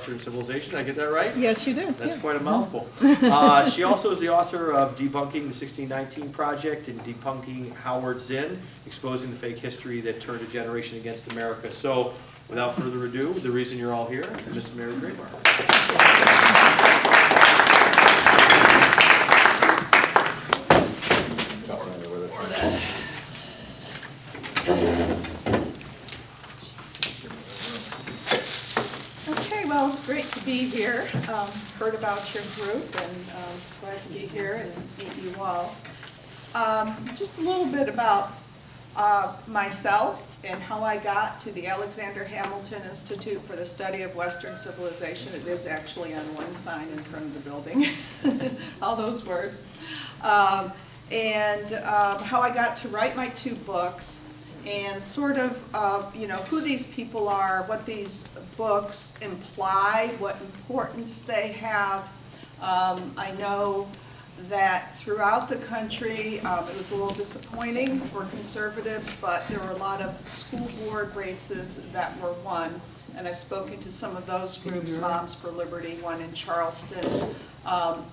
Western civilization. Did I get that right? Yes, you did. That's yeah. quite a mouthful. She also is the author of Debunking the 1619 Project and Debunking Howard Zinn, Exposing the Fake History That Turned a Generation Against America. So, without further ado, the reason you're all here, Miss Mary Grabar. Okay, well, it's great to be here. Heard about your group and glad to be here and meet you all. Just a little bit about myself and how I got to the Alexander Hamilton Institute for the Study of Western Civilization. It is actually on one sign in front of the building, all those words. And how I got to write my 2 books, and sort of, who these people are, what these books imply, what importance they have. I know that throughout the country, it was a little disappointing for conservatives, but there were a lot of school board races that were won. And I've spoken to some of those groups, Moms for Liberty, one in Charleston.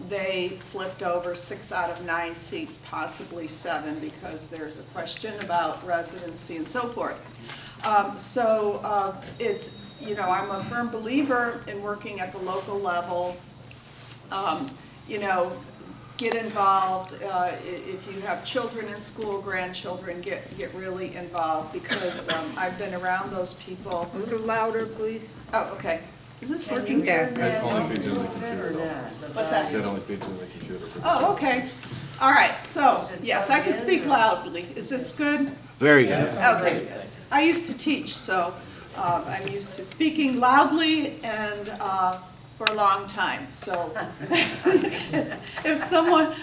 They flipped over 6 out of 9 seats, possibly 7, because there's a question about residency and so forth. It's, I'm a firm believer in working at the local level. Get involved. If you have children in school, grandchildren, get really involved, because I've been around those people. A little louder, please. Oh, okay. Is this working? Yeah. That only feeds into the computer though. What's that? That only feeds into the computer. Oh, okay. All right, so, yes, I can speak loudly. Is this good? Very good. Okay. I used to teach, so I'm used to speaking loudly and for a long time. So if someone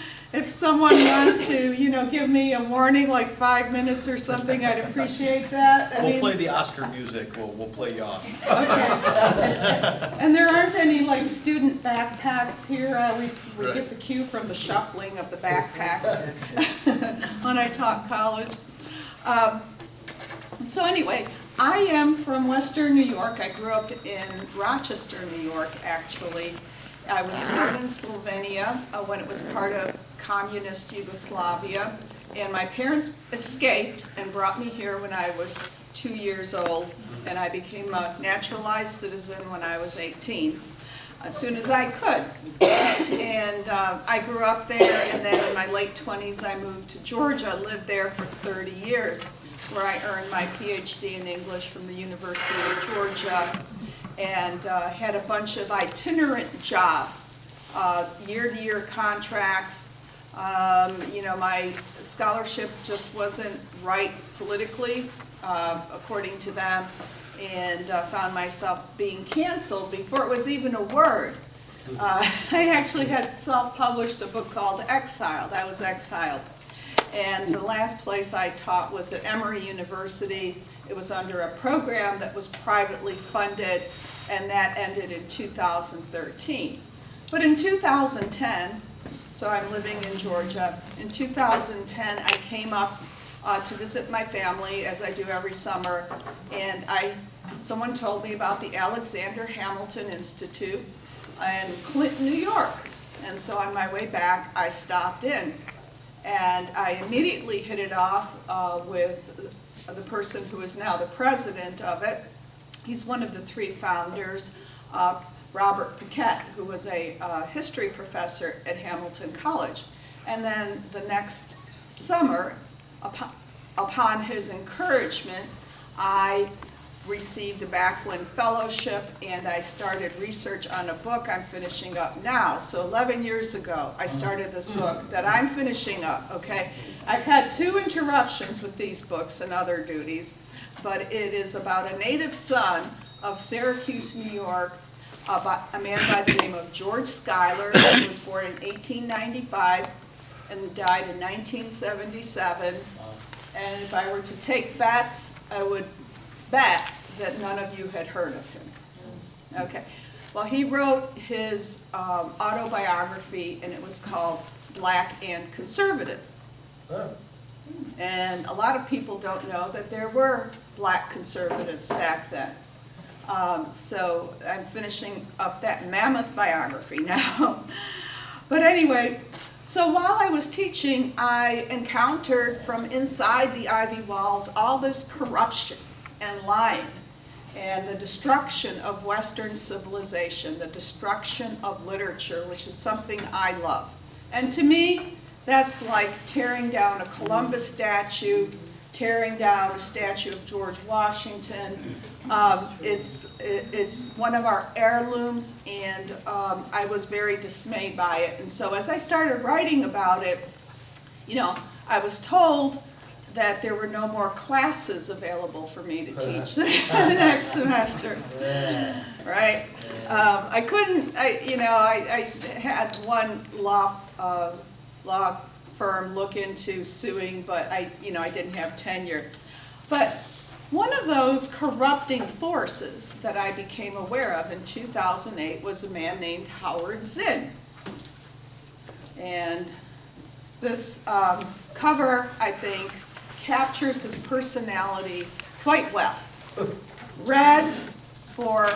wants to, give me a warning, like 5 minutes or something, I'd appreciate that. We'll play the Oscar music. We'll play you off. Okay. And there aren't any like student backpacks here. We get the cue from the shuffling of the backpacks when I taught college. So anyway, I am from Western New York. I grew up in Rochester, New York, actually. I was born in Slovenia when it was part of communist Yugoslavia. And my parents escaped and brought me here when I was 2 years old. And I became a naturalized citizen when I was 18, as soon as I could. And I grew up there, and then in my late 20s I moved to Georgia, lived there for 30 years, where I earned my PhD in English from the University of Georgia, and had a bunch of itinerant jobs, year-to-year contracts. My scholarship just wasn't right politically, according to them, and found myself being canceled before it was even a word. I actually had self-published a book called Exiled. I was exiled. And the last place I taught was at Emory University. It was under a program that was privately funded, and that ended in 2013. But in 2010, so I'm living in Georgia, in 2010 I came up to visit my family, as I do every summer, and someone told me about the Alexander Hamilton Institute in Clinton, New York. And so on my way back, I stopped in. And I immediately hit it off with the person who is now the president of it. He's one of the 3 founders, Robert Paquette, who was a history professor at Hamilton College. And then the next summer, upon his encouragement, I received a Backwin Fellowship, and I started research on a book I'm finishing up now. So 11 years ago, I started this book that I'm finishing up, okay? I've had 2 interruptions with these books and other duties, but it is about a native son of Syracuse, New York, a man by the name of George Schuyler, who was born in 1895 and died in 1977. And if I were to take bets, I would bet that none of you had heard of him. Okay. Well, he wrote his autobiography, and it was called Black and Conservative. And a lot of people don't know that there were black conservatives back then. So I'm finishing up that mammoth biography now. But anyway, so while I was teaching, I encountered from inside the ivy walls all this corruption and lying and the destruction of Western civilization, the destruction of literature, which is something I love. And to me, that's like tearing down a Columbus statue, tearing down a statue of George Washington. It's one of our heirlooms, and I was very dismayed by it. And so as I started writing about it, you know, I was told that there were no more classes available for me to teach the next semester. Right? I couldn't, I had one law firm look into suing, but I didn't have tenure. But one of those corrupting forces that I became aware of in 2008 was a man named Howard Zinn. And this cover, I think, captures his personality quite well. Red for,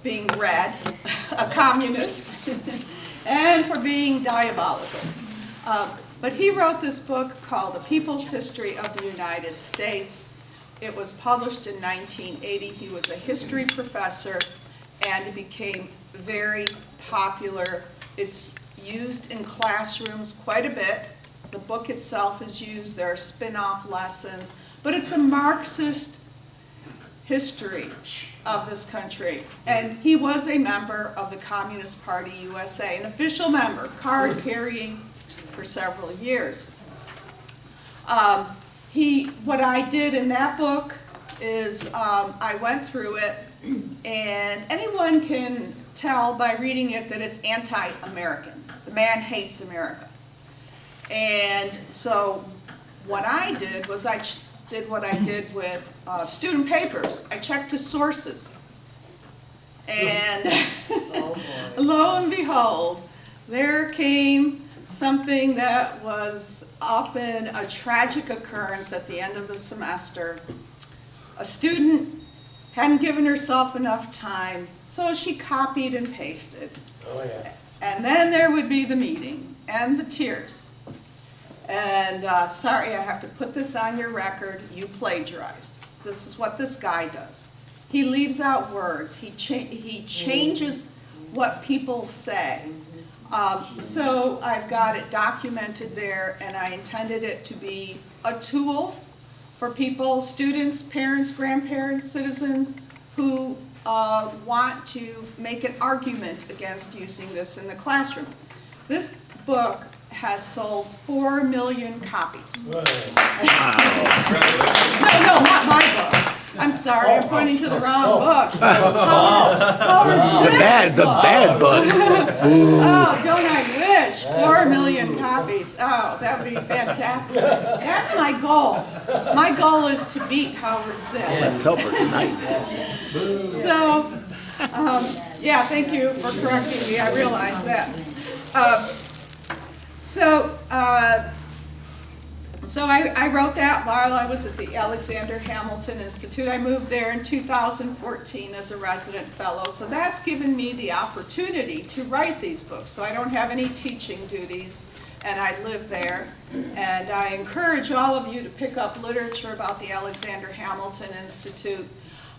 being red, a communist, and for being diabolical. But he wrote this book called The People's History of the United States. It was published in 1980. He was a history professor, and it became very popular. It's used in classrooms quite a bit. The book itself is used. There are spin-off lessons. But it's a Marxist history of this country. And he was a member of the Communist Party USA, an official member, card-carrying for several years. What I did in that book is I went through it, and anyone can tell by reading it that it's anti-American. The man hates America. And so what I did was I did what I did with student papers. I checked his sources. And lo and behold, there came something that was often a tragic occurrence at the end of the semester. A student hadn't given herself enough time, so she copied and pasted. Oh, yeah. And then there would be the meeting and the tears. And sorry, I have to put this on your record, you plagiarized. This is what this guy does. He leaves out words. He changes what people say. So I've got it documented there, and I intended it to be a tool for people, students, parents, grandparents, citizens who want to make an argument against using this in the classroom. This book has sold 4 million copies. Wow. No, not my book. I'm sorry, I'm pointing to the wrong book. Howard Zinn's The bad book. Oh, don't I wish? 4 million copies. Oh, that would be fantastic. That's my goal. My goal is to beat Howard Zinn. Let's help her tonight. So, yeah, thank you for correcting me. I realize that. So I wrote that while I was at the Alexander Hamilton Institute. I moved there in 2014 as a resident fellow, so that's given me the opportunity to write these books. So I don't have any teaching duties, and I live there. And I encourage all of you to pick up literature about the Alexander Hamilton Institute.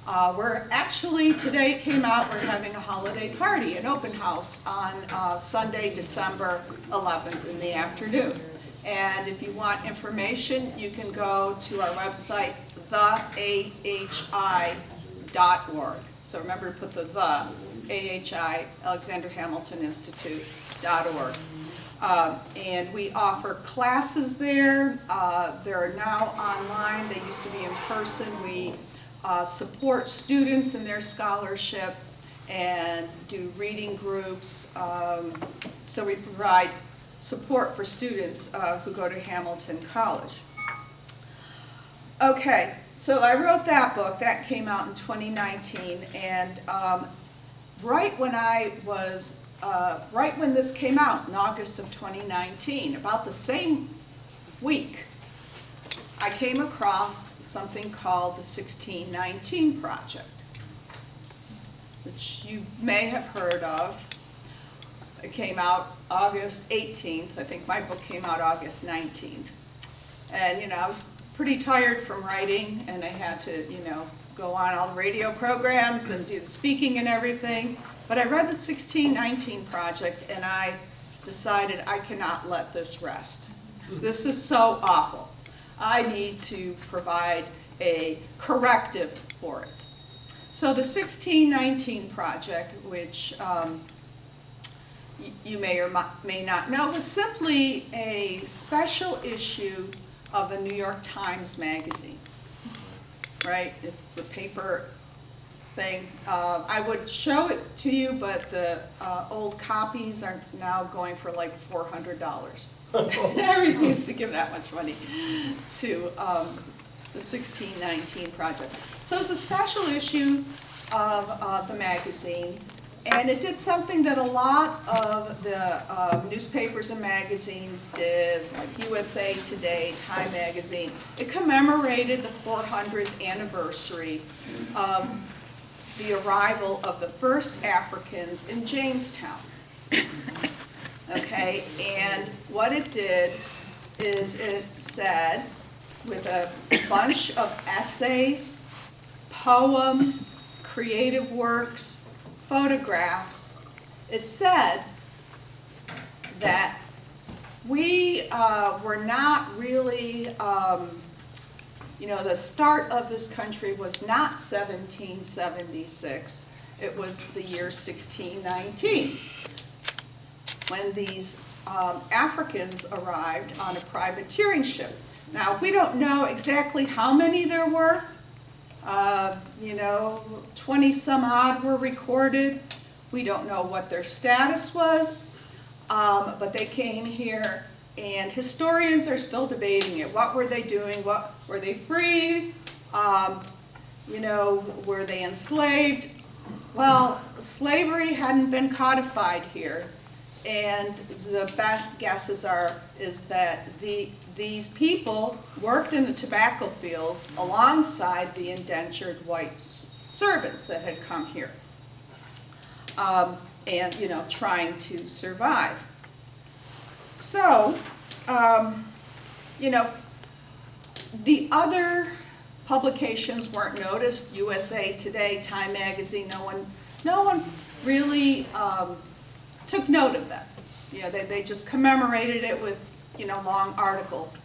We're actually, today it came out, we're having a holiday party, an open house on Sunday, December 11th in the afternoon. And if you want information, you can go to our website, theahi.org. So remember to put the AHI, Alexander Hamilton Institute.org. And we offer classes there. They're now online. They used to be in person. We support students in their scholarship and do reading groups. So we provide support for students who go to Hamilton College. Okay, so I wrote that book. That came out in 2019, and right when this came out in August of 2019, about the same week, I came across something called the 1619 Project, which you may have heard of. It came out August 18th. I think my book came out August 19th. And, you know, I was pretty tired from writing, and I had to, you know, go on all the radio programs and do the speaking and everything. But I read the 1619 Project, and I decided I cannot let this rest. This is so awful. I need to provide a corrective for it. So the 1619 Project, which you may or may not know, was simply a special issue of the New York Times Magazine, right? It's the paper thing. I would show it to you, but the old copies are now going for like $400. I refuse to give that much money to the 1619 Project. So it's a special issue of the magazine, and it did something that a lot of the newspapers and magazines did, like USA Today, Time Magazine. It commemorated the 400th anniversary of the arrival of the first Africans in Jamestown. Okay, and what it did is it said, with a bunch of essays, poems, creative works, photographs, it said that we were not really, you know, the start of this country was not 1776, it was the year 1619. When these Africans arrived on a privateering ship. Now, we don't know exactly how many there were. You know, 20 some odd were recorded. We don't know what their status was, but they came here, and historians are still debating it. What were they doing? What were they free? You know, were they enslaved? Well, slavery hadn't been codified here. And the best guesses is that these people worked in the tobacco fields alongside the indentured white servants that had come here, and, you know, trying to survive. So, you know, the other publications weren't noticed. USA Today, Time Magazine, no one really took note of them. You know, they just commemorated it with, you know, long articles.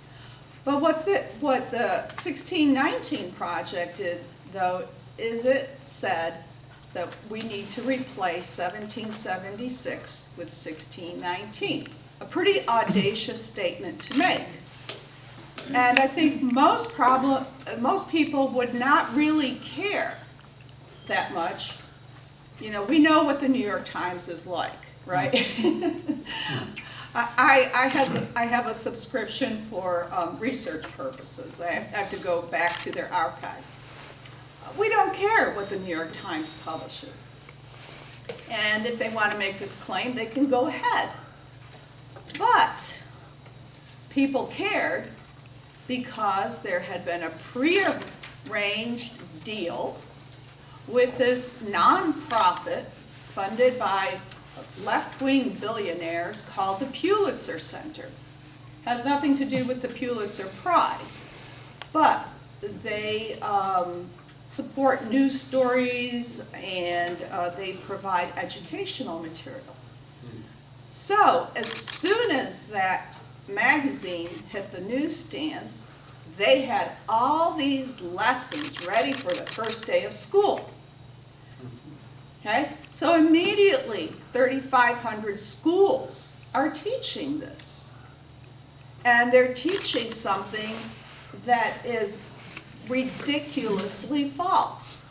But what the 1619 Project did, though, is it said that we need to replace 1776 with 1619. A pretty audacious statement to make. And I think most people would not really care that much. You know, we know what the New York Times is like, right? I have a subscription for research purposes. I have to go back to their archives. We don't care what the New York Times publishes. And if they want to make this claim, they can go ahead. But people cared because there had been a prearranged deal with this nonprofit funded by left-wing billionaires called the Pulitzer Center. Has nothing to do with the Pulitzer Prize, but they support news stories and they provide educational materials. So as soon as that magazine hit the newsstands, they had all these lessons ready for the first day of school. Okay? So immediately 3,500 schools are teaching this. And they're teaching something that is ridiculously false.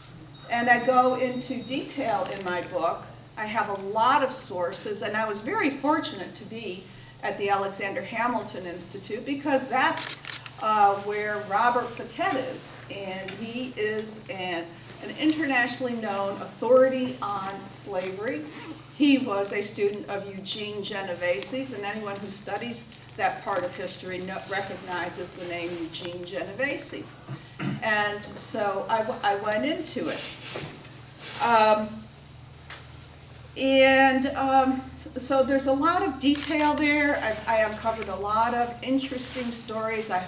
And I go into detail in my book. I have a lot of sources, and I was very fortunate to be at the Alexander Hamilton Institute because that's where Repuiblcan is. And he is an an internationally known authority on slavery. He was a student of Eugene Genovese's, and anyone who studies that part of history recognizes the name Eugene Genovese. And so I went into it. So there's a lot of detail there. I uncovered a lot of interesting stories. I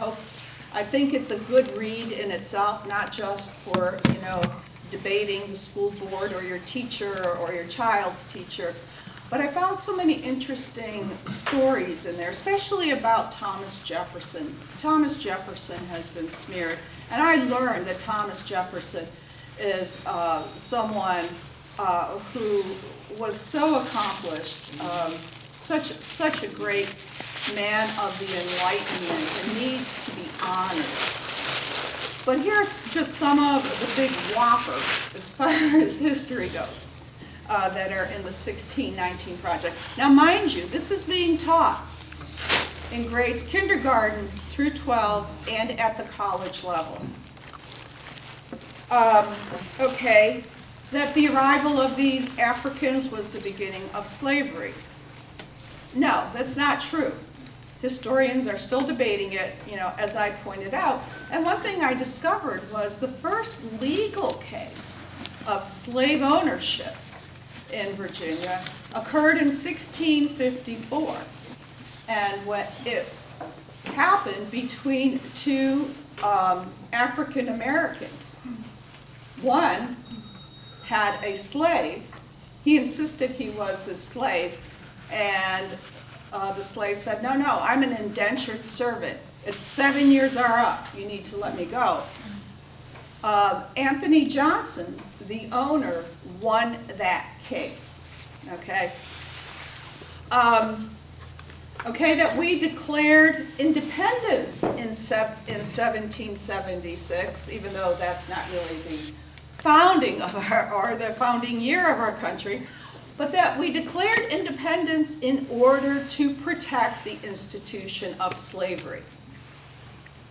think it's a good read in itself, not just for, debating the school board or your teacher or your child's teacher. But I found so many interesting stories in there, especially about Thomas Jefferson. Thomas Jefferson has been smeared, and I learned that Thomas Jefferson is someone who was so accomplished, such a great man of the Enlightenment and needs to be honored. But here's just some of the big whoppers as far as history goes that are in the 1619 project. Now mind you, this is being taught in grades kindergarten through 12 and at the college level. Okay, that the arrival of these Africans was the beginning of slavery. No, that's not true. Historians are still debating it, as I pointed out. And one thing I discovered was the first legal case of slave ownership in Virginia occurred in 1654. And what it happened between two African Americans. One had a slave. He insisted he was his slave, and the slave said, no, I'm an indentured servant. It's 7 years are up. You need to let me go. Anthony Johnson, the owner, won that case. Okay? That we declared independence in 1776, even though that's not really the founding of the founding year of our country, but that we declared independence in order to protect the institution of slavery.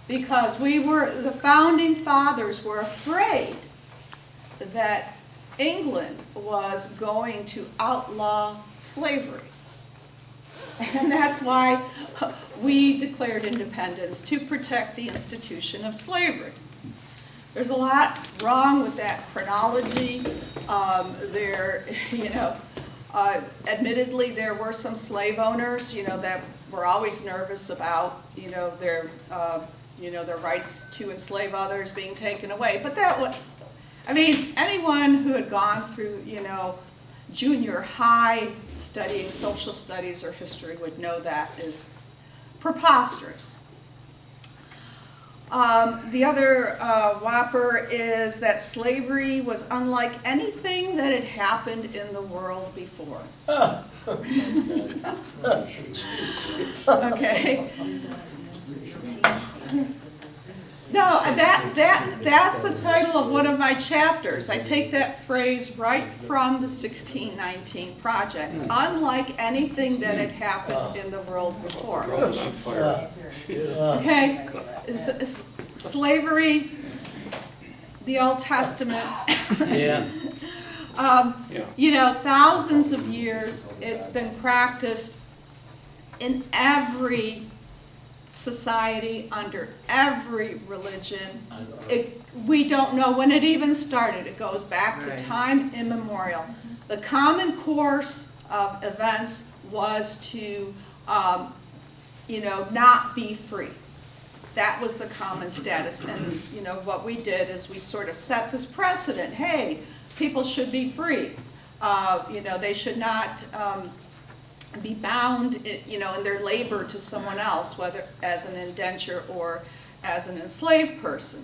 Because the founding fathers were afraid that England was going to outlaw slavery. And that's why we declared independence, to protect the institution of slavery. There's a lot wrong with that chronology. Admittedly, there were some slave owners, that were always nervous about, their rights to enslave others being taken away. But anyone who had gone through, junior high studying social studies or history would know that is preposterous. The other whopper is that slavery was unlike anything that had happened in the world before. Okay. No, that's the title of one of my chapters. I take that phrase right from the 1619 project. Unlike anything that had happened in the world before. Okay, slavery, the Old Testament. Thousands of years it's been practiced in every society, under every religion. We don't know when it even started. It goes back to time immemorial. The common course of events was to, not be free. That was the common status. And, what we did is we sort of set this precedent. Hey, people should be free. They should not be bound, in their labor to someone else, whether as an indenture or as an enslaved person.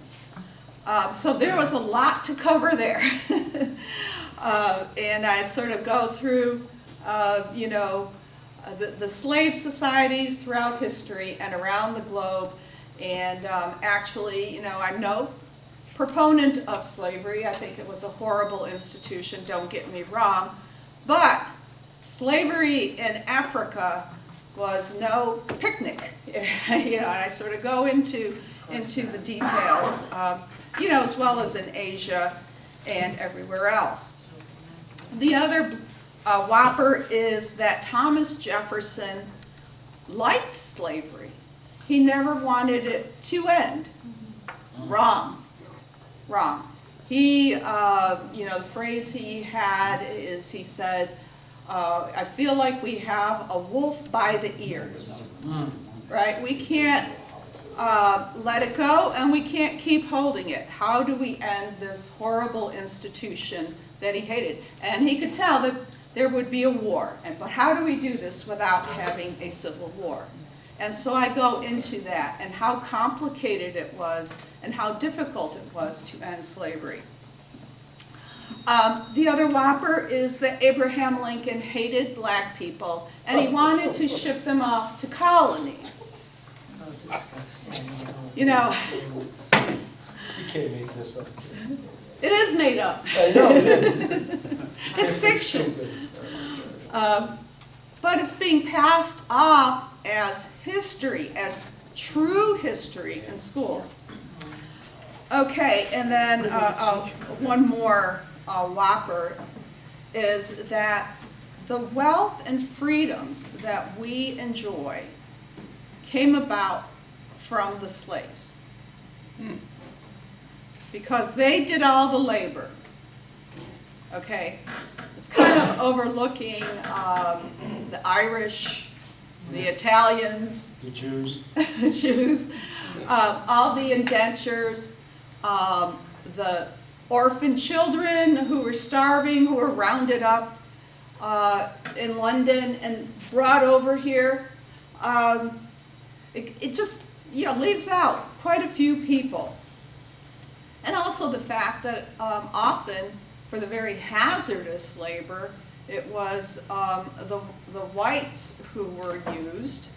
So there was a lot to cover there. And I sort of go through, the slave societies throughout history and around the globe. And actually, I'm no proponent of slavery. I think it was a horrible institution, don't get me wrong. But slavery in Africa was no picnic. And I sort of go into the details, as well as in Asia and everywhere else. The other whopper is that Thomas Jefferson liked slavery. He never wanted it to end. Wrong. Wrong. He, the phrase he had is, he said, I feel like we have a wolf by the ears. Right? We can't let it go, and we can't keep holding it. How do we end this horrible institution that he hated? And he could tell that there would be a war. But how do we do this without having a civil war? And so I go into that and how complicated it was and how difficult it was to end slavery. The other whopper is that Abraham Lincoln hated black people and he wanted to ship them off to colonies. You know, You can't make this up. it is made up. I know it is. It's fiction. But it's being passed off as history, as true history in schools. Okay, and then one more whopper is that the wealth and freedoms that we enjoy came about from the slaves. Because they did all the labor. Okay, it's kind of overlooking the Irish, the Italians, The Jews. the Jews, all the indentures, the orphan children who were starving, who were rounded up in London and brought over here. It just, leaves out quite a few people. And also the fact that often, for the very hazardous labor, it was the whites who were used.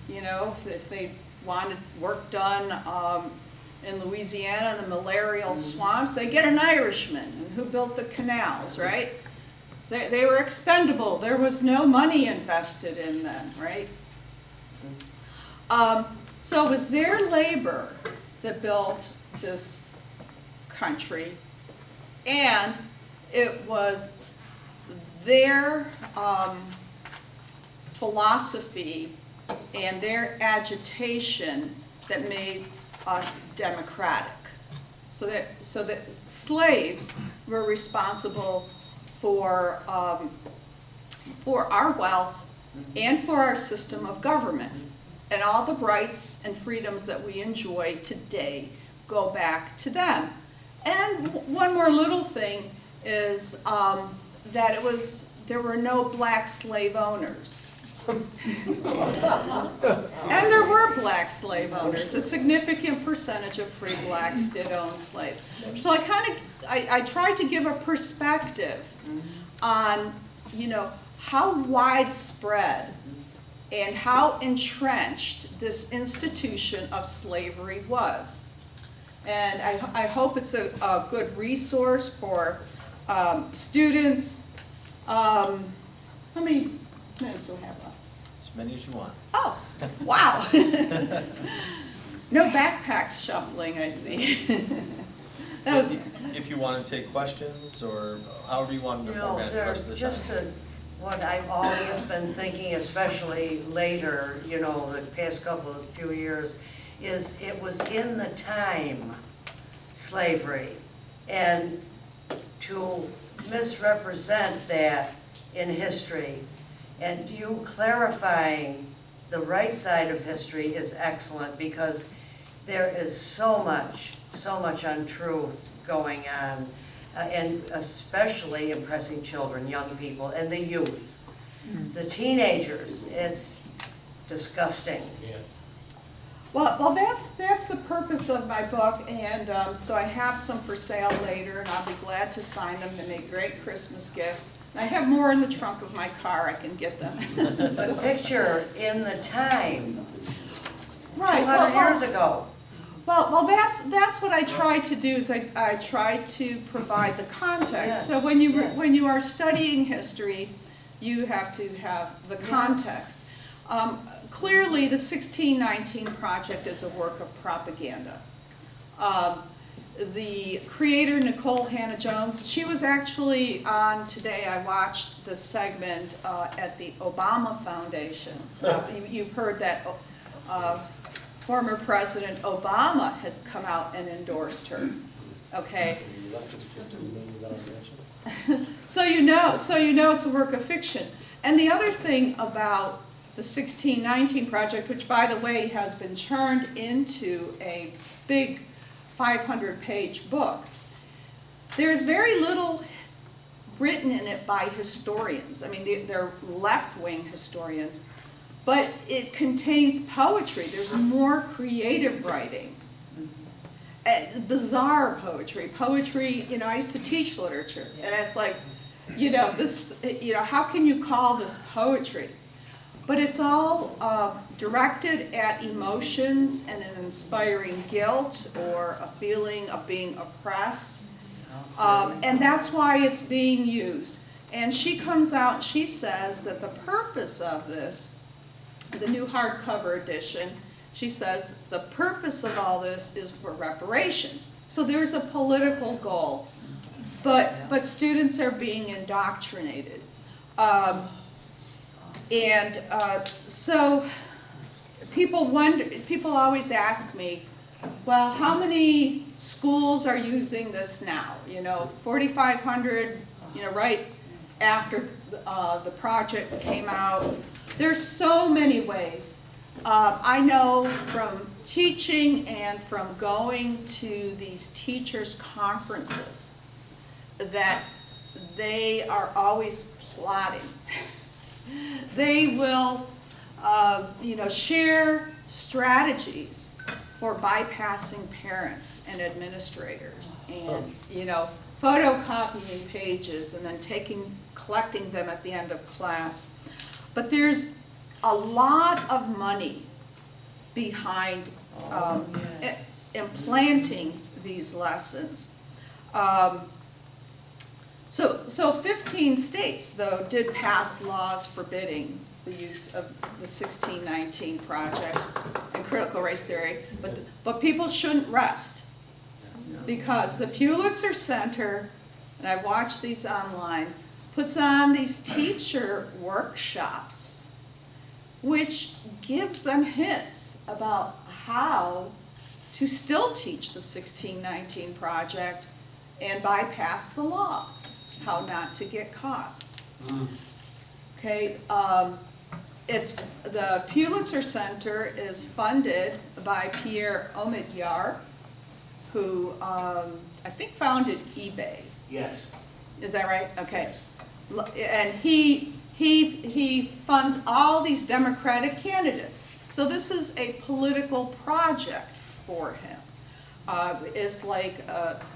If they wanted work done in Louisiana, the malarial swamps, they get an Irishman who built the canals, right? They were expendable. There was no money invested in them, right? So it was their labor that built this country, and it was their philosophy and their agitation that made us democratic. So that slaves were responsible for our wealth and for our system of government. And all the rights and freedoms that we enjoy today go back to them. And one more little thing is that there were no black slave owners. And there were black slave owners. A significant percentage of free blacks did own slaves. So I tried to give a perspective on, how widespread and how entrenched this institution of slavery was. And I hope it's a good resource for students. How many minutes do we have left? As many as you want. Oh, wow. No backpacks shuffling, I see. That was, If you want to take questions, or however you want to format the rest of the time. What I've always been thinking, especially later, the past few years, is it was in the time, slavery, and to misrepresent that in history, and you clarifying the right side of history is excellent, because there is so much untruth going on, and especially impressing children, young people, and the youth. The teenagers, it's disgusting. Yeah. well, that's the purpose of my book, and so I have some for sale later, and I'll be glad to sign them. They make great Christmas gifts. I have more in the trunk of my car. I can get them. But picture in the time, Right. 200 years ago. Well, that's what I try to do. Is I try to provide the context. Yes, So when yes. you are studying history, you have to have the context. Clearly, the 1619 Project is a work of propaganda. the creator, Nicole Hannah-Jones, she was actually on today. I watched the segment at the Obama Foundation. You've heard that former President Obama has come out and endorsed her. Okay, so you know it's a work of fiction. And the other thing about the 1619 project, which by the way has been turned into a big 500-page book, there's very little written in it by historians. I mean, they're left-wing historians, but it contains poetry. There's more creative writing, bizarre poetry. Poetry, you know, I used to teach literature, and it's like, you know, this, you know, how can you call this poetry? But it's all directed at emotions and an inspiring guilt or a feeling of being oppressed. And that's why it's being used. And she comes out, she says that the purpose of this, the new hardcover edition, she says the purpose of all this is for reparations. So there's a political goal, but students are being indoctrinated. So people always ask me, well, how many schools are using this now? You know, 4,500, you know, right after the project came out. There's so many ways. I know from teaching and from going to these teachers' conferences that they are always plotting. They will, you know, share strategies for bypassing parents and administrators, and you know, photocopying pages and then collecting them at the end of class. But there's a lot of money behind implanting these lessons. So 15 states, though, did pass laws forbidding the use of the 1619 project and critical race theory, but people shouldn't rest, because the Pulitzer Center, and I've watched these online, puts on these teacher workshops, which gives them hints about how to still teach the 1619 project and bypass the laws, how not to get caught. Okay, it's the Pulitzer Center is funded by Pierre Omidyar, who I think founded eBay. Yes. Is that right? Okay. And he funds all these Democratic candidates. So this is a political project for him. It's like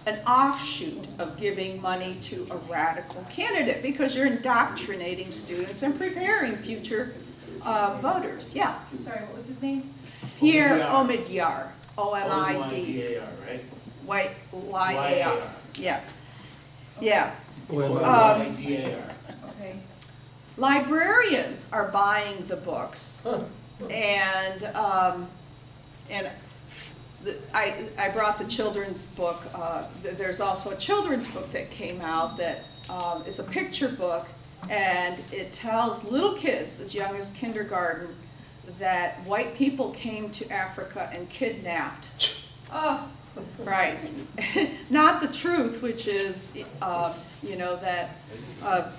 an offshoot of giving money to a radical candidate, because you're indoctrinating students and preparing future voters. Yeah. Sorry, what was his name? Pierre Omidyar, Omid, O-M-I-D-A-R, right? Y-A-R. Yeah. Yeah. O-M-I-D-A-R. Okay. Librarians are buying the books, and I brought the children's book. There's also a children's book that came out that is a picture book, and it tells little kids as young as kindergarten that white people came to Africa and kidnapped. Oh. Right. Not the truth, which is, you know, that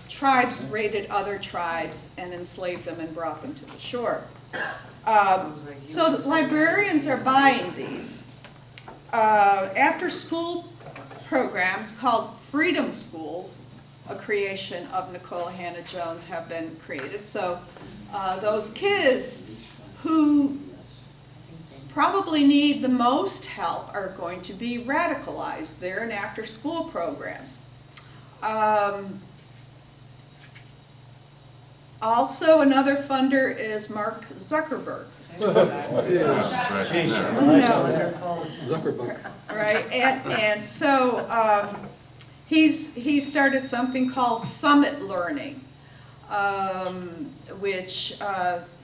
tribes raided other tribes and enslaved them and brought them to the shore. So the librarians are buying these. After-school programs called Freedom Schools, a creation of Nicole Hannah-Jones, have been created. So those kids who probably need the most help are going to be radicalized. They're in after-school programs. Also, another funder is Mark Zuckerberg. Zuckerberg. Right, and so he started something called Summit Learning, which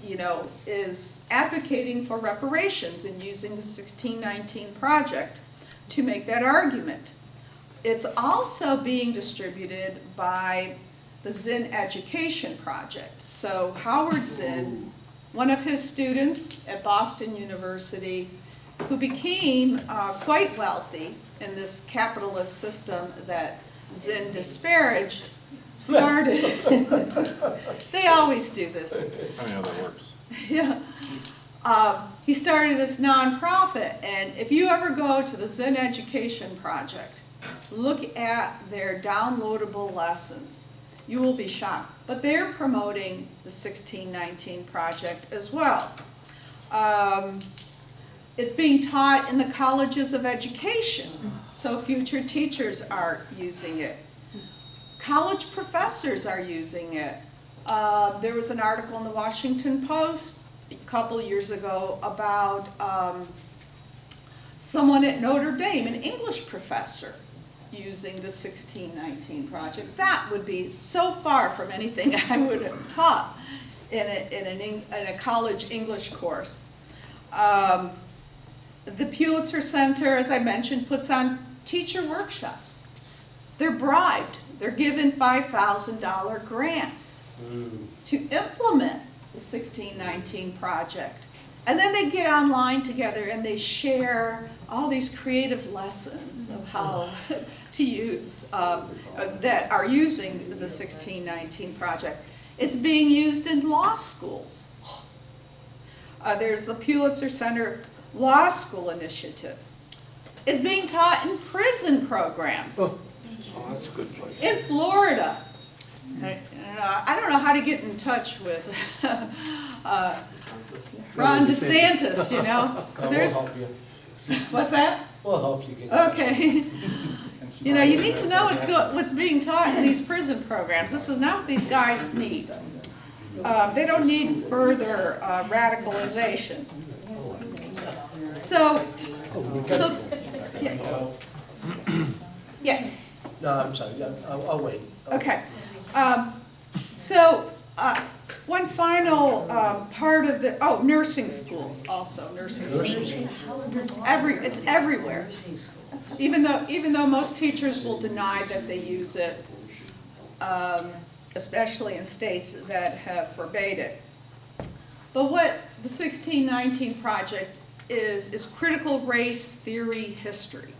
you know, is advocating for reparations and using the 1619 project. to make that argument. It's also being distributed by the Zinn Education Project. So Howard Zinn, one of his students at Boston University, who became quite wealthy in this capitalist system that Zinn disparaged, started, they always do this. I don't know how that works. Yeah. He started this nonprofit, and if you ever go to the Zinn Education Project, look at their downloadable lessons. You will be shocked. But they're promoting the 1619 project as well. It's being taught in the colleges of education, so future teachers are using it. College professors are using it. There was an article in the Washington Post a couple years ago about someone at Notre Dame, an English professor, using the 1619 project. That would be so far from anything I would have taught in a college English course. The Pulitzer Center, as I mentioned, puts on teacher workshops. They're bribed. They're given $5,000 grants to implement the 1619 project. And then they get online together and they share all these creative lessons of how to use, that are using the 1619 project. It's being used in law schools. There's the Pulitzer Center Law School Initiative. It's being taught in prison programs. Oh, that's a good place. In Florida. I don't know how to get in touch with Ron DeSantis, you know. We'll There's, help you. what's that? We'll help you get. Okay. You know, you need to know what's being taught in these prison programs. This is not what these guys need. They don't need further radicalization. So yeah. Yes. No, I'm sorry, yeah, I'll wait. Okay. One final part of the, nursing schools also, nursing schools. It's everywhere. Even though most teachers will deny that they use it, especially in states that have forbade it. But what the 1619 project is critical race theory history.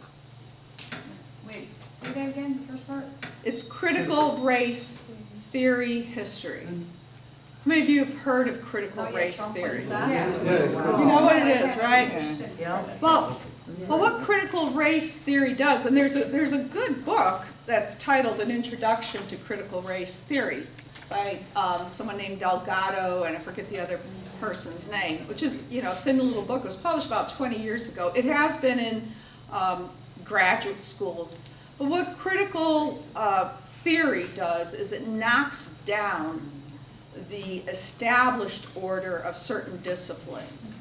Wait. Say that again, the first part? It's critical race theory history. How many of you have heard of critical race theory? You know what it is, right? Yeah. Well, what critical race theory does, and there's a good book that's titled An Introduction to Critical Race Theory by someone named Delgado, and I forget the other person's name, which is, a thin little book. It was published about 20 years ago. It has been in graduate schools. But what critical theory does is it knocks down the established order of certain disciplines.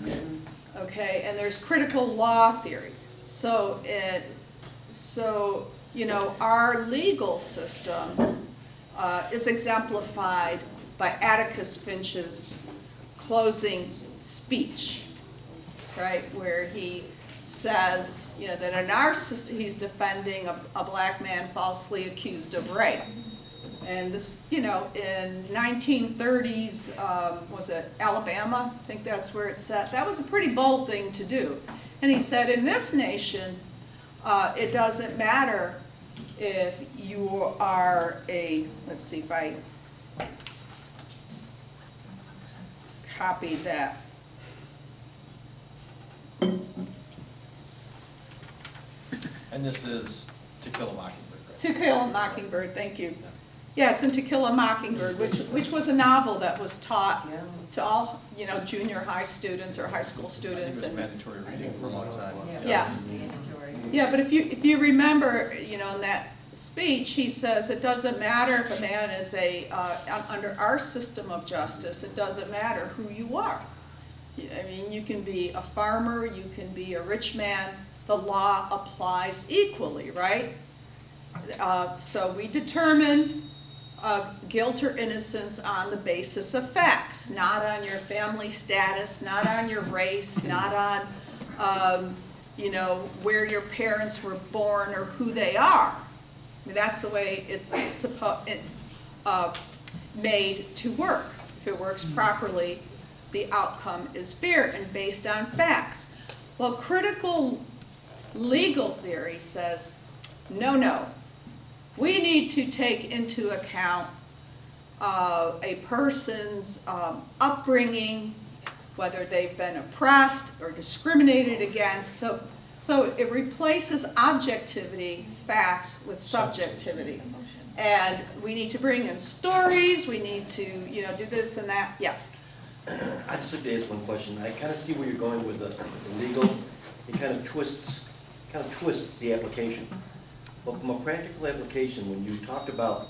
Okay, and there's critical law theory. So our legal system is exemplified by Atticus Finch's closing speech, right, where he says, that a narcissist, he's defending a black man falsely accused of rape. And this, in 1930s, was it Alabama? I think that's where it's set. That was a pretty bold thing to do. And he said, in this nation, it doesn't matter if you are let's see if I copied that. And this is To Kill a Mockingbird, right? To Kill a Mockingbird, thank you. Yes, and To Kill a Mockingbird, which was a novel that was taught to all, junior high students or high school I think students. it was mandatory reading for a long time. Yeah. Yeah, but if you remember, in that speech, he says it doesn't matter if a man is under our system of justice, it doesn't matter who you are. I mean, you can be a farmer, you can be a rich man, the law applies equally, right? So we determine guilt or innocence on the basis of facts, not on your family status, not on your race, not on you know, where your parents were born or who they are. I mean, that's the way it's made to work. If it works properly, the outcome is fair and based on facts. Well, critical legal theory says, no. We need to take into account a person's upbringing, whether they've been oppressed or discriminated against. So it replaces objectivity, facts, with subjectivity. And we need to bring in stories, we need to, you know, do this and that, yeah. I just like to ask one question. I kind of see where you're going with the legal. It kind of twists the application. But from a practical application, when you talked about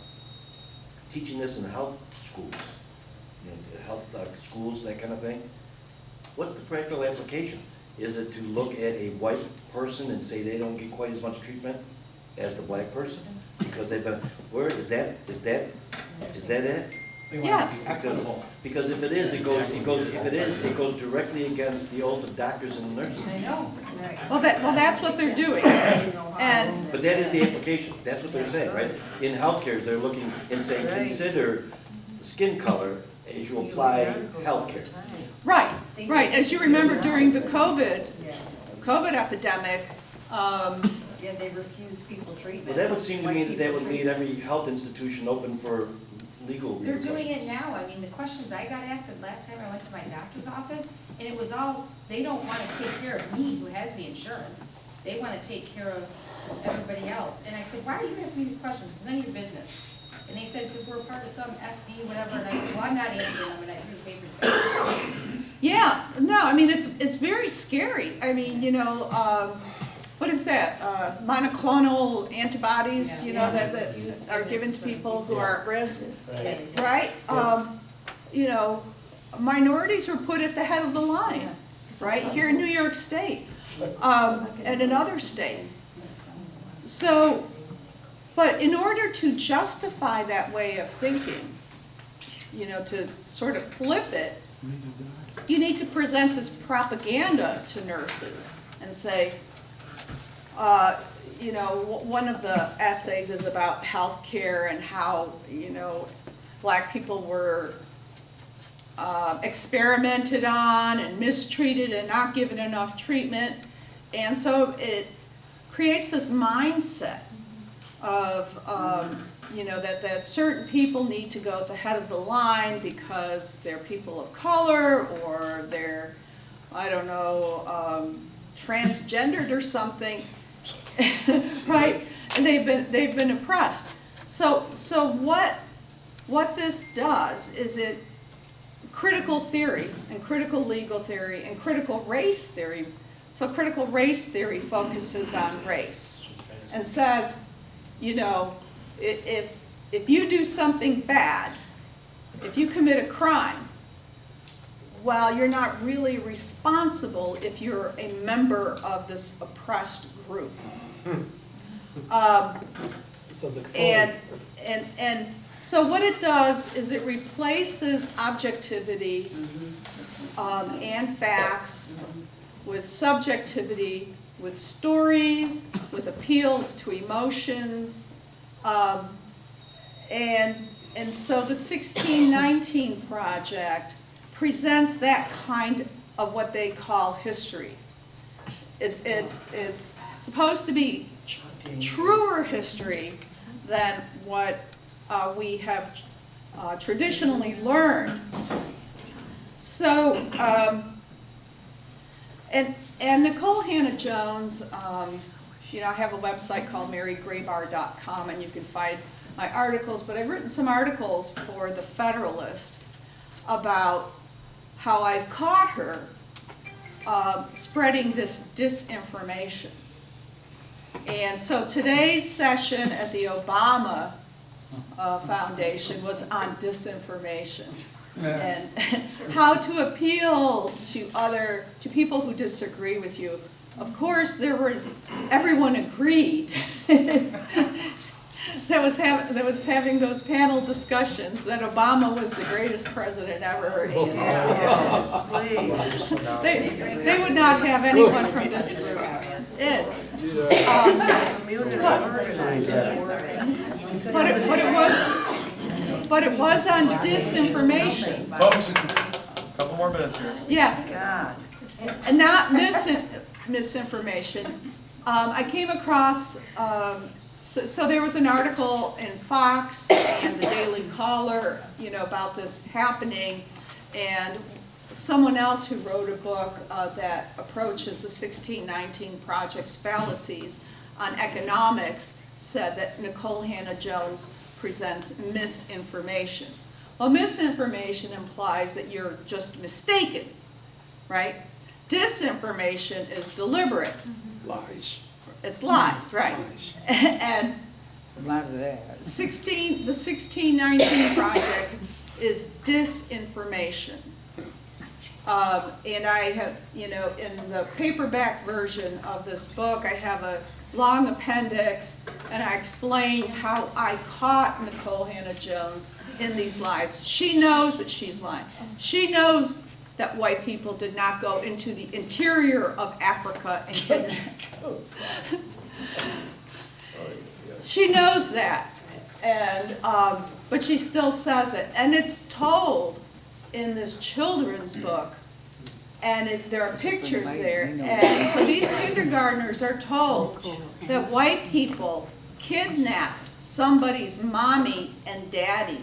teaching this in health schools, you know, health schools, that kind of thing, what's the practical application? Is it to look at a white person and say they don't get quite as much treatment as the black person because they've been? Where is that? Is that it? Yes. Because if it is, it goes directly against the oath of doctors and nurses. I know. Well, that's what they're doing. And But that is the application. That's what they're saying, right? In healthcare, they're looking and saying, consider skin color as you apply healthcare. right. As you remember during the COVID epidemic, Yeah, they refuse people treatment. Well, that would seem to me that would leave every health institution open for legal They're repercussions. doing it now. I mean, the questions I got asked the last time I went to my doctor's office, and it was all, they don't want to take care of me who has the insurance. They want to take care of everybody else. And I said, why are you asking me these questions? It's none of your business. And they said, because we're part of some FD, whatever. And I said, well, I'm not answering them, and I threw the paper. yeah, no, I mean, it's very scary. I mean, you know, what is that? Monoclonal antibodies, you know, that are given to people who are at risk, right? You know, minorities were put at the head of the line, right? Here in New York State, and in other states. So, but in order to justify that way of thinking, you know, to sort of flip it, you need to present this propaganda to nurses and say, you know, one of the essays is about healthcare and how, you know, black people were experimented on and mistreated and not given enough treatment. And so it creates this mindset of, you know, that certain people need to go at the head of the line because they're people of color or they're, I don't know, transgendered or something. Right? And they've been oppressed. So what this does is it critical theory and critical legal theory and critical race theory. So critical race theory focuses on race and says, you know, if you do something bad, if you commit a crime, well, you're not really responsible if you're a member of this oppressed group. And so what it does is it replaces objectivity and facts with subjectivity, with stories, with appeals to emotions, and so the 1619 Project presents that kind of what they call history. It's supposed to be truer history than what we have traditionally learned. So, and Nicole Hannah-Jones, you know, I have a website called marygrabar.com, and you can find my articles, but I've written some articles for the Federalist about how I've caught her spreading this disinformation. And so today's session at the Obama Foundation was on disinformation and how to appeal to people who disagree with you. Of course, everyone agreed that was having those panel discussions that Obama was the greatest president ever. They would not have anyone from this group. in. Community organizing. But it was on disinformation. Folks, couple more minutes here. Yeah, God. and not misinformation. I came across, so there was an article in Fox and the Daily Caller, about this happening, and someone else who wrote a book that approaches the 1619 Project's fallacies on economics said that Nicole Hannah-Jones presents misinformation. Well, misinformation implies that you're just mistaken, right? Disinformation is deliberate. Lies. It's lies, right? Lies. And A lot of that. the 1619 Project is disinformation. And I have, in the paperback version of this book, I have a long appendix, and I explain how I caught Nicole Hannah-Jones in these lies. She knows that she's lying. She knows that white people did not go into the interior of Africa and kidnap. She knows that, and but she still says it, and it's told in this children's book, and there are pictures there, and so these kindergartners are told that white people kidnapped somebody's mommy and daddy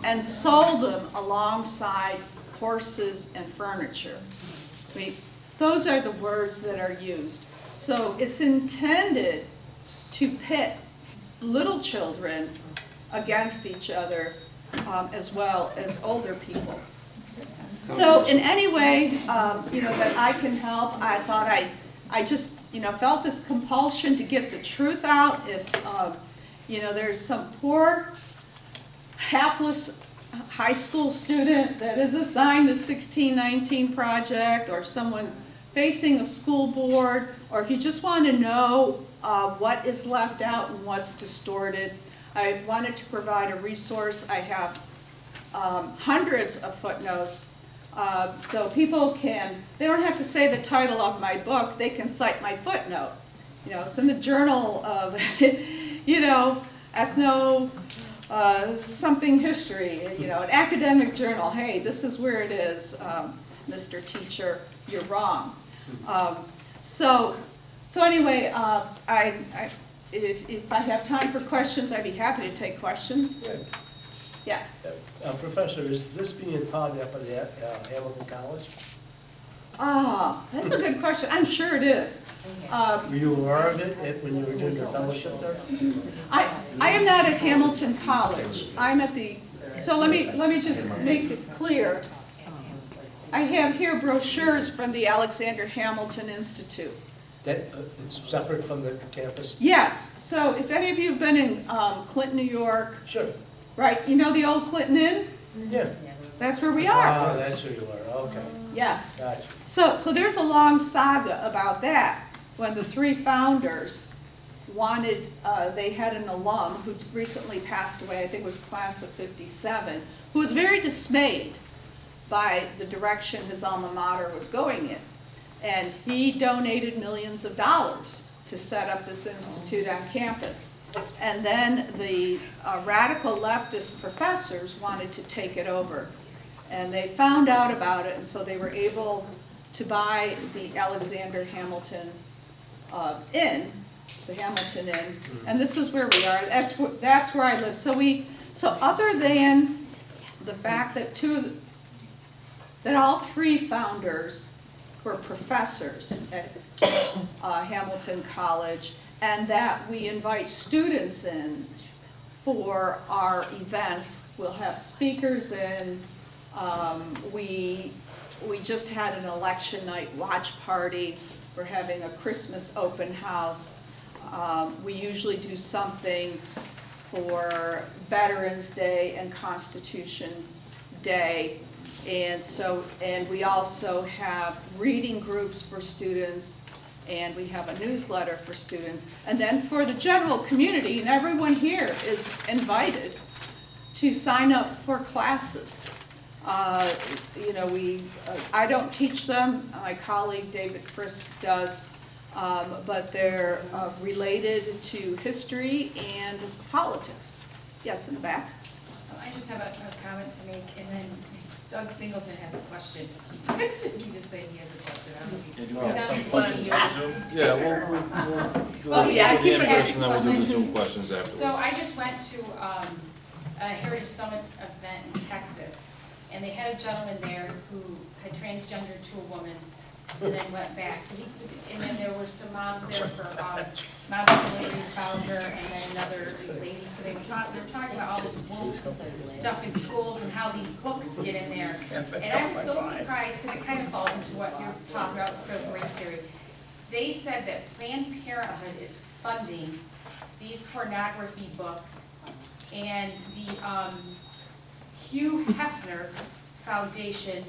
and sold them alongside horses and furniture. I mean, those are the words that are used. So it's intended to pit little children against each other, as well as older people. So in any way, that I can help, I thought I just, felt this compulsion to get the truth out. If, there's some poor, hapless high school student that is assigned the 1619 Project, or if someone's facing a school board, or if you just want to know what is left out and what's distorted, I wanted to provide a resource. I have hundreds of footnotes, so people they don't have to say the title of my book, they can cite my footnote. It's in the Journal of, ethno something history, an academic journal. Hey, this is where it is, Mr. Teacher, you're wrong. So anyway, if I have time for questions, I'd be happy to take questions. Good. Yeah. Professor, is this being taught up at Hamilton College? That's a good question. I'm sure it is. Were you aware of it when you were doing your fellowship there? I am not at Hamilton College. I'm at so let me just make it clear. I have here brochures from the Alexander Hamilton Institute. That, it's separate from the campus? Yes, so if any of you have been in Clinton, New York, Sure. right, you know the old Clinton Inn? Yeah. That's where we are. Ah, that's who you are, okay. Yes. Gotcha. So there's a long saga about that, when the three founders wanted, they had an alum who recently passed away, I think it was class of 57, who was very dismayed by the direction his alma mater was going in. And he donated millions of dollars to set up this institute on campus. And then the radical leftist professors wanted to take it over. And they found out about it, and so they were able to buy the Alexander Hamilton Inn, the Hamilton Inn, and this is where we are. That's where I live. So other than the fact that all three founders were professors at Hamilton College, and that we invite students in for our events. We'll have speakers in. We just had an election night watch party. We're having a Christmas open house. We usually do something for Veterans Day and Constitution Day. And we also have reading groups for students, and we have a newsletter for students. And then for the general community, and everyone here is invited to sign up for classes. I don't teach them. My colleague David Frisk does. but they're related to history and politics. Yes, in the back? I just have a comment to make, and then Doug Singleton has a question. He texted me to say he has a question. I don't know if Yeah, he- do we have Is that some what questions you on want? Zoom? Yeah, we'll Oh, yeah, I do see the what in-person, then we'll do the happens. Zoom questions afterwards. So I just went to a Heritage Summit event in Texas, and they had a gentleman there who had transgendered to a woman and then went back. So and then there were some moms there for mom's delivery founder and then another lady. So they were talking about all this woke stuff in schools and how these books get in there. And I was so surprised because it kind of falls into what you're talking about critical race theory. They said that Planned Parenthood is funding these pornography books, and the Hugh Hefner Foundation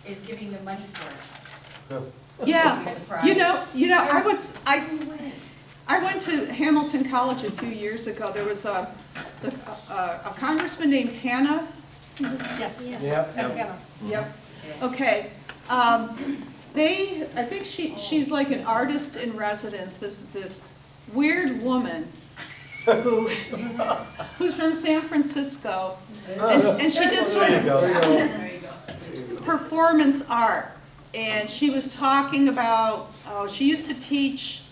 is giving the money for it. Yeah, I went to Hamilton College a few years ago. There was a congressman named Hannah. Yes. Yep. Yep. Okay. I think she's like an artist in residence, this weird woman who's from San Francisco. And she did sort There you of go. performance art. And she was talking about, she used to teach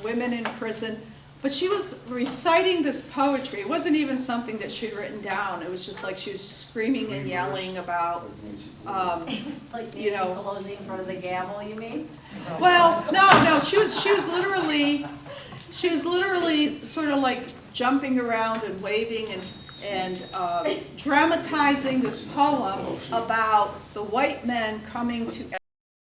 women in prison, but she was reciting this poetry. It wasn't even something that she'd written down. It was just like she was screaming and yelling about, Like you know. Pelosi in front of the gavel, you mean? Well, no, she was literally sort of like jumping around and waving and dramatizing this poem about the white men coming to